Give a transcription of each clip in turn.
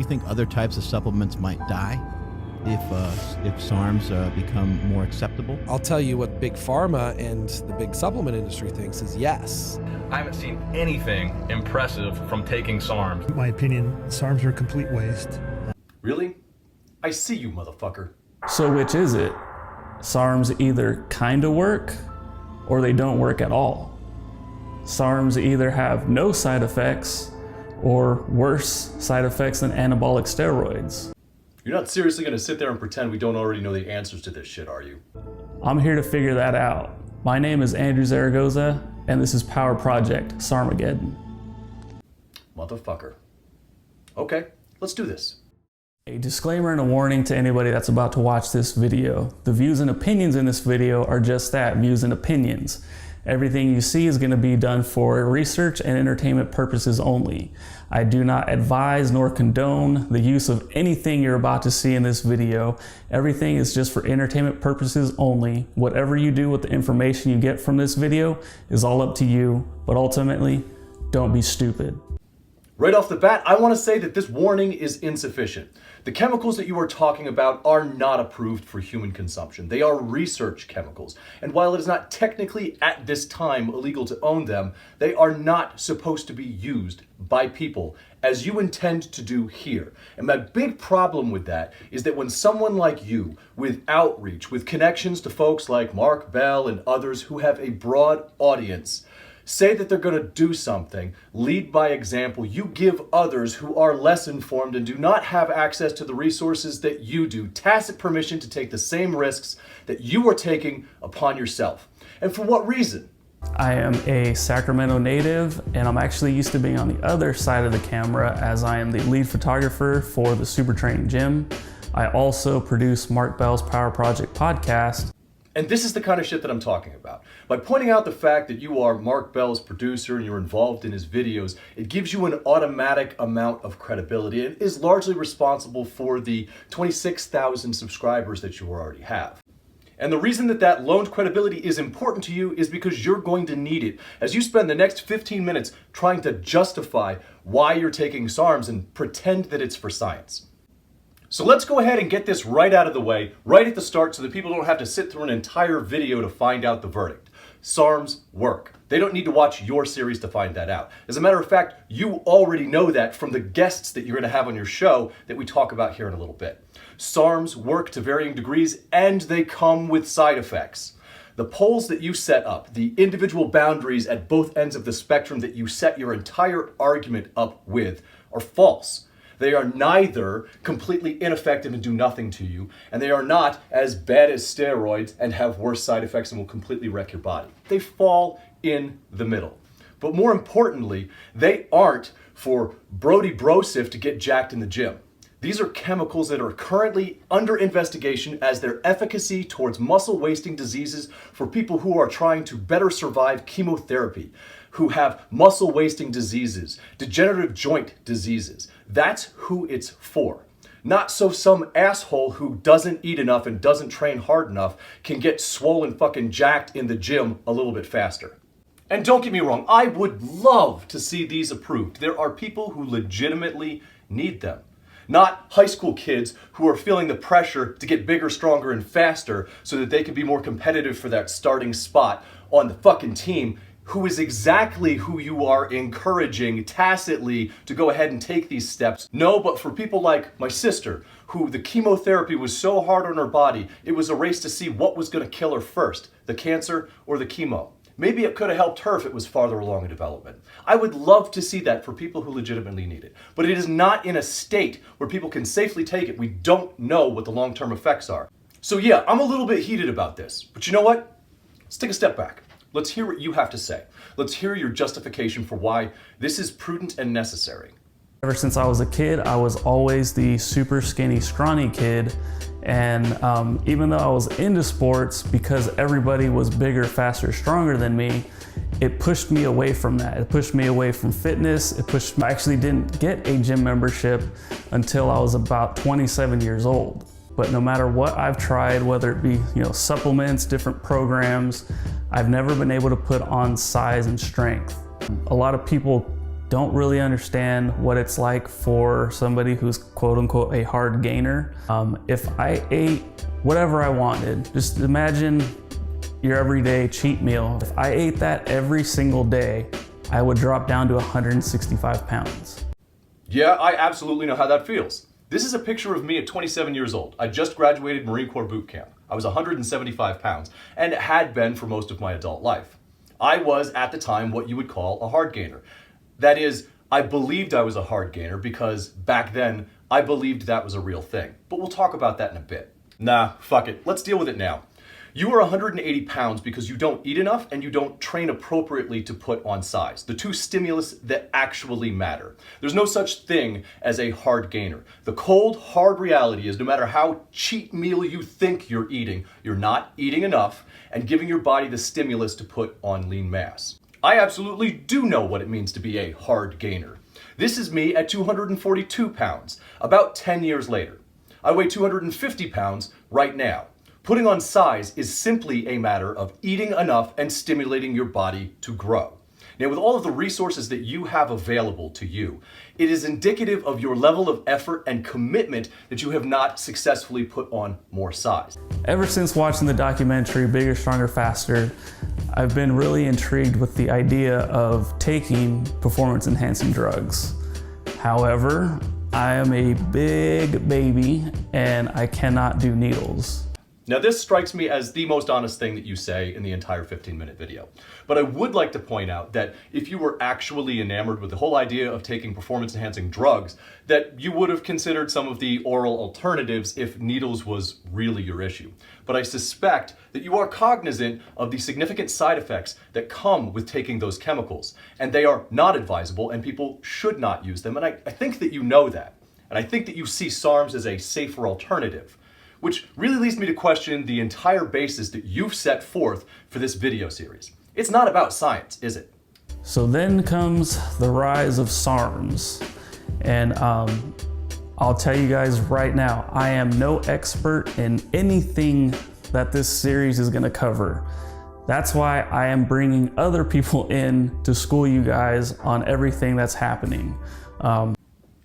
you think other types of supplements might die if SARMs become more acceptable? I'll tell you what Big Pharma and the big supplement industry thinks is yes. I haven't seen anything impressive from taking SARMs. In my opinion, SARMs are a complete waste. Really? I see you, motherfucker. So which is it? SARMs either kind of work or they don't work at all. SARMs either have no side effects or worse side effects than anabolic steroids. You're not seriously going to sit there and pretend we don't already know the answers to this shit, are you? I'm here to figure that out. My name is Andrew Zaragoza, and this is Power Project SARMageddon. Motherfucker. Okay, let's do this. A disclaimer and a warning to anybody that's about to watch this video. The views and opinions in this video are just that, views and opinions. Everything you see is going to be done for research and entertainment purposes only. I do not advise nor condone the use of anything you're about to see in this video. Everything is just for entertainment purposes only. Whatever you do with the information you get from this video is all up to you, but ultimately, don't be stupid. Right off the bat, I want to say that this warning is insufficient. The chemicals that you are talking about are not approved for human consumption. They are research chemicals. And while it is not technically at this time illegal to own them, they are not supposed to be used by people as you intend to do here. And my big problem with that is that when someone like you, with outreach, with connections to folks like Mark Bell and others who have a broad audience, say that they're going to do something, lead by example, you give others who are less informed and do not have access to the resources that you do tacit permission to take the same risks that you are taking upon yourself. And for what reason? I am a Sacramento native, and I'm actually used to being on the other side of the camera as I am the lead photographer for the Super Training Gym. I also produce Mark Bell's Power Project podcast. And this is the kind of shit that I'm talking about. By pointing out the fact that you are Mark Bell's producer and you're involved in his videos, it gives you an automatic amount of credibility and is largely responsible for the 26,000 subscribers that you already have. And the reason that that loaned credibility is important to you is because you're going to need it as you spend the next 15 minutes trying to justify why you're taking SARMs and pretend that it's for science. So let's go ahead and get this right out of the way, right at the start, so that people don't have to sit through an entire video to find out the verdict. SARMs work. They don't need to watch your series to find that out. As a matter of fact, you already know that from the guests that you're going to have on your show that we talk about here in a little bit. SARMs work to varying degrees, and they come with side effects. The poles that you set up, the individual boundaries at both ends of the spectrum that you set your entire argument up with, are false. They are neither completely ineffective and do nothing to you, and they are not as bad as steroids and have worse side effects and will completely wreck your body. They fall in the middle. But more importantly, they aren't for Brody Brosif to get jacked in the gym. These are chemicals that are currently under investigation as their efficacy towards muscle wasting diseases for people who are trying to better survive chemotherapy, who have muscle wasting diseases, degenerative joint diseases. That's who it's for. Not so some asshole who doesn't eat enough and doesn't train hard enough can get swollen fucking jacked in the gym a little bit faster. And don't get me wrong, I would love to see these approved. There are people who legitimately need them. Not high school kids who are feeling the pressure to get bigger, stronger, and faster so that they can be more competitive for that starting spot on the fucking team, who is exactly who you are encouraging tacitly to go ahead and take these steps. No, but for people like my sister, who the chemotherapy was so hard on her body, it was a race to see what was going to kill her first, the cancer or the chemo. Maybe it could have helped her if it was farther along in development. I would love to see that for people who legitimately need it. But it is not in a state where people can safely take it. We don't know what the long-term effects are. So yeah, I'm a little bit heated about this. But you know what? Let's take a step back. Let's hear what you have to say. Let's hear your justification for why this is prudent and necessary. Ever since I was a kid, I was always the super skinny, scrawny kid. And even though I was into sports, because everybody was bigger, faster, stronger than me, it pushed me away from that. It pushed me away from fitness. I actually didn't get a gym membership until I was about 27 years old. But no matter what I've tried, whether it be supplements, different programs, I've never been able to put on size and strength. A lot of people don't really understand what it's like for somebody who's quote unquote a hard gainer. If I ate whatever I wanted, just imagine your everyday cheat meal. If I ate that every single day, I would drop down to 165 pounds. Yeah, I absolutely know how that feels. This is a picture of me at 27 years old. I just graduated Marine Corps boot camp. I was 175 pounds and had been for most of my adult life. I was, at the time, what you would call a hard gainer. That is, I believed I was a hard gainer because back then, I believed that was a real thing. But we'll talk about that in a bit. Nah, fuck it. Let's deal with it now. You are 180 pounds because you don't eat enough and you don't train appropriately to put on size. The two stimulus that actually matter. There's no such thing as a hard gainer. The cold, hard reality is no matter how cheat meal you think you're eating, you're not eating enough and giving your body the stimulus to put on lean mass. I absolutely do know what it means to be a hard gainer. This is me at 242 pounds, about 10 years later. I weigh 250 pounds right now. Putting on size is simply a matter of eating enough and stimulating your body to grow. Now, with all of the resources that you have available to you, it is indicative of your level of effort and commitment that you have not successfully put on more size. Ever since watching the documentary Bigger, Stronger, Faster, I've been really intrigued with the idea of taking performance-enhancing drugs. However, I am a big baby and I cannot do needles. Now, this strikes me as the most honest thing that you say in the entire 15-minute video. But I would like to point out that if you were actually enamored with the whole idea of taking performance-enhancing drugs, that you would have considered some of the oral alternatives if needles was really your issue. But I suspect that you are cognizant of the significant side effects that come with taking those chemicals, and they are not advisable, and people should not use them. And I think that you know that. And I think that you see SARMs as a safer alternative. Which really leads me to question the entire basis that you've set forth for this video series. It's not about science, is it? So then comes the rise of SARMs. And I'll tell you guys right now, I am no expert in anything that this series is gonna cover. That's why I am bringing other people in to school you guys on everything that's happening.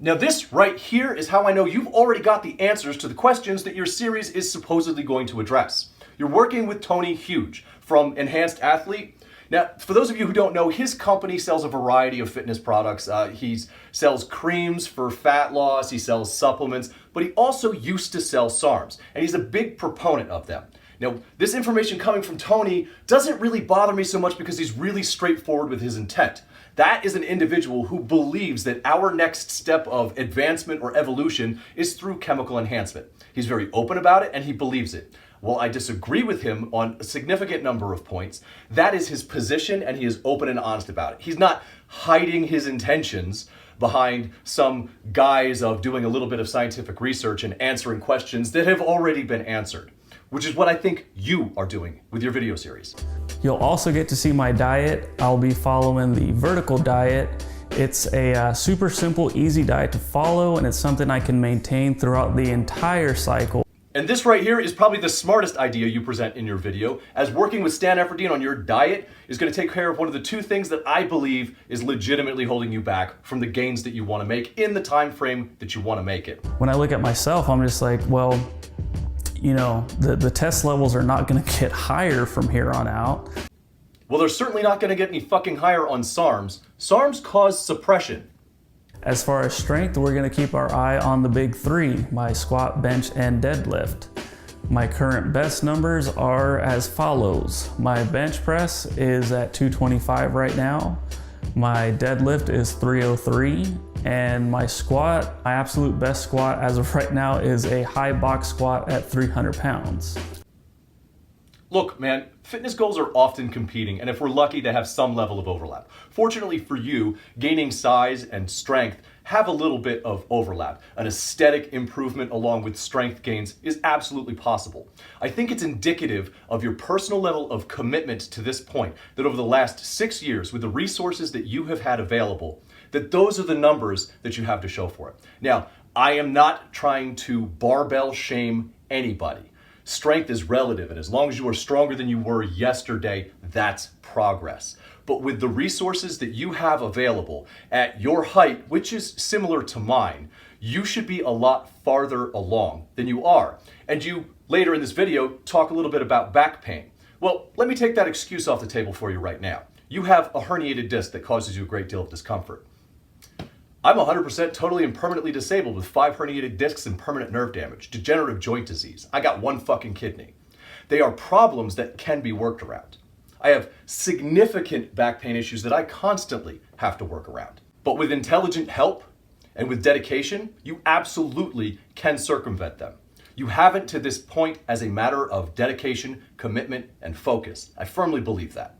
Now this right here is how I know you've already got the answers to the questions that your series is supposedly going to address. You're working with Tony Huge from Enhanced Athlete. Now, for those of you who don't know, his company sells a variety of fitness products. He sells creams for fat loss, he sells supplements, but he also used to sell SARMs, and he's a big proponent of them. Now, this information coming from Tony doesn't really bother me so much because he's really straightforward with his intent. That is an individual who believes that our next step of advancement or evolution is through chemical enhancement. He's very open about it and he believes it. While I disagree with him on a significant number of points, that is his position and he is open and honest about it. He's not hiding his intentions behind some guise of doing a little bit of scientific research and answering questions that have already been answered, which is what I think you are doing with your video series. You'll also get to see my diet. I'll be following the vertical diet. It's a super simple, easy diet to follow, and it's something I can maintain throughout the entire cycle. And this right here is probably the smartest idea you present in your video, as working with Stan Efferdine on your diet is going to take care of one of the two things that I believe is legitimately holding you back from the gains that you want to make in the time frame that you want to make it. When I look at myself, I'm just like, well, you know, the test levels are not going to get higher from here on out. Well, they're certainly not going to get any fucking higher on SARMs. SARMs cause suppression. As far as strength, we're going to keep our eye on the big three, my squat, bench, and deadlift. My current best numbers are as follows. My bench press is at 225 right now. My deadlift is 303. And my squat, my absolute best squat as of right now is a high box squat at 300 pounds. Look, man, fitness goals are often competing, and if we're lucky, they have some level of overlap. Fortunately for you, gaining size and strength have a little bit of overlap. An aesthetic improvement along with strength gains is absolutely possible. I think it's indicative of your personal level of commitment to this point that over the last 6 years, with the resources that you have had available, that those are the numbers that you have to show for it. Now, I am not trying to barbell shame anybody. Strength is relative, and as long as you are stronger than you were yesterday, that's progress. But with the resources that you have available at your height, which is similar to mine, you should be a lot farther along than you are. And you, later in this video, talk a little bit about back pain. Well, let me take that excuse off the table for you right now. You have a herniated disc that causes you a great deal of discomfort. I'm 100% totally and permanently disabled with 5 herniated discs and permanent nerve damage, degenerative joint disease. I got 1 fucking kidney. They are problems that can be worked around. I have significant back pain issues that I constantly have to work around. But with intelligent help and with dedication, you absolutely can circumvent them. You haven't to this point as a matter of dedication, commitment, and focus. I firmly believe that.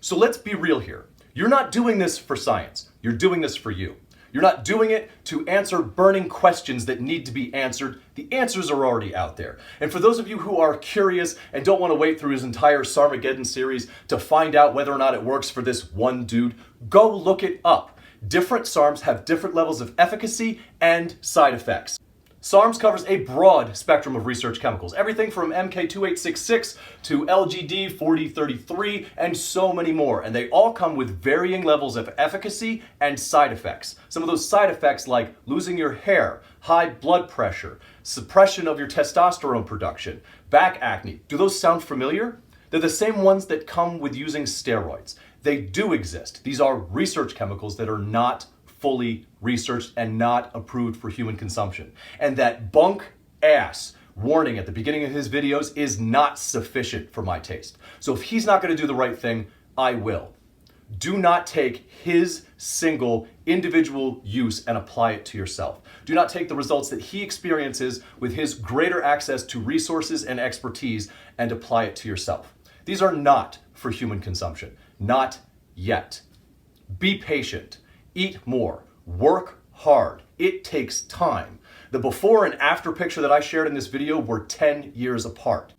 So let's be real here. You're not doing this for science. You're doing this for you. You're not doing it to answer burning questions that need to be answered. The answers are already out there. And for those of you who are curious and don't want to wait through his entire SARMageddon series to find out whether or not it works for this one dude, go look it up. Different SARMs have different levels of efficacy and side effects. SARMs covers a broad spectrum of research chemicals, everything from MK2866 to LGD4033 and so many more. And they all come with varying levels of efficacy and side effects. Some of those side effects like losing your hair, high blood pressure, suppression of your testosterone production, back acne. Do those sound familiar? They're the same ones that come with using steroids. They do exist. These are research chemicals that are not fully researched and not approved for human consumption. And that bunk ass warning at the beginning of his videos is not sufficient for my taste. So if he's not going to do the right thing, I will. Do not take his single individual use and apply it to yourself. Do not take the results that he experiences with his greater access to resources and expertise and apply it to yourself. These are not for human consumption. Not yet. Be patient. Eat more. Work hard. It takes time. The before and after picture that I shared in this video were 10 years apart.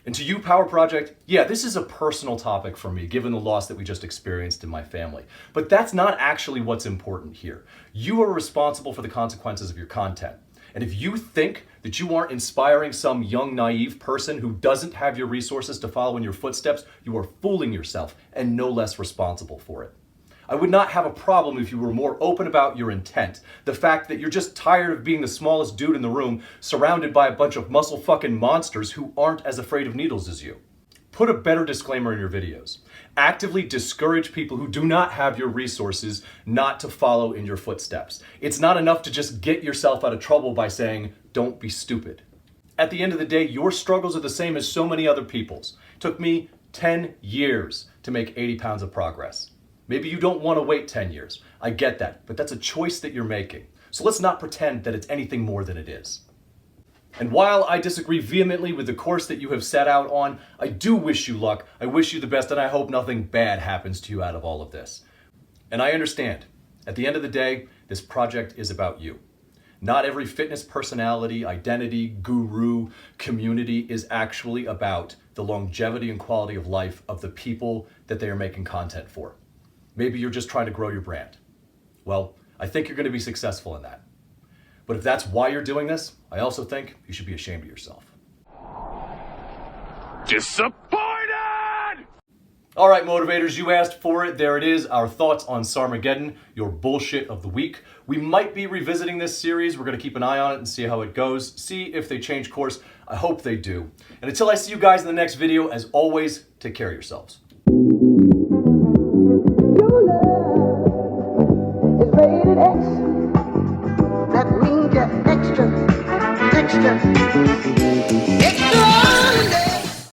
And to you, Power Project, yeah, this is a personal topic for me, given the loss that we just experienced in my family. But that's not actually what's important here. You are responsible for the consequences of your content. And if you think that you aren't inspiring some young, naive person who doesn't have your resources to follow in your footsteps, you are fooling yourself and no less responsible for it. I would not have a problem if you were more open about your intent. The fact that you're just tired of being the smallest dude in the room, surrounded by a bunch of muscle fucking monsters who aren't as afraid of needles as you. Put a better disclaimer in your videos. Actively discourage people who do not have your resources not to follow in your footsteps. It's not enough to just get yourself out of trouble by saying, don't be stupid. At the end of the day, your struggles are the same as so many other people's. It took me 10 years to make 80 pounds of progress. Maybe you don't want to wait 10 years. I get that, but that's a choice that you're making. So let's not pretend that it's anything more than it is. And while I disagree vehemently with the course that you have set out on, I do wish you luck, I wish you the best, and I hope nothing bad happens to you out of all of this. And I understand, at the end of the day, this project is about you. Not every fitness personality, identity, guru, community is actually about the longevity and quality of life of the people that they are making content for. Maybe you're just trying to grow your brand. Well, I think you're going to be successful in that. But if that's why you're doing this, I also think you should be ashamed of yourself. Disappointed! All right, motivators, you asked for it. There it is, our thoughts on SARMageddon, your bullshit of the week. We might be revisiting this series. We're going to keep an eye on it and see how it goes. See if they change course. I hope they do. And until I see you guys in the next video, as always, take care of yourselves. It's rated X. That means you're extra, extra, extra.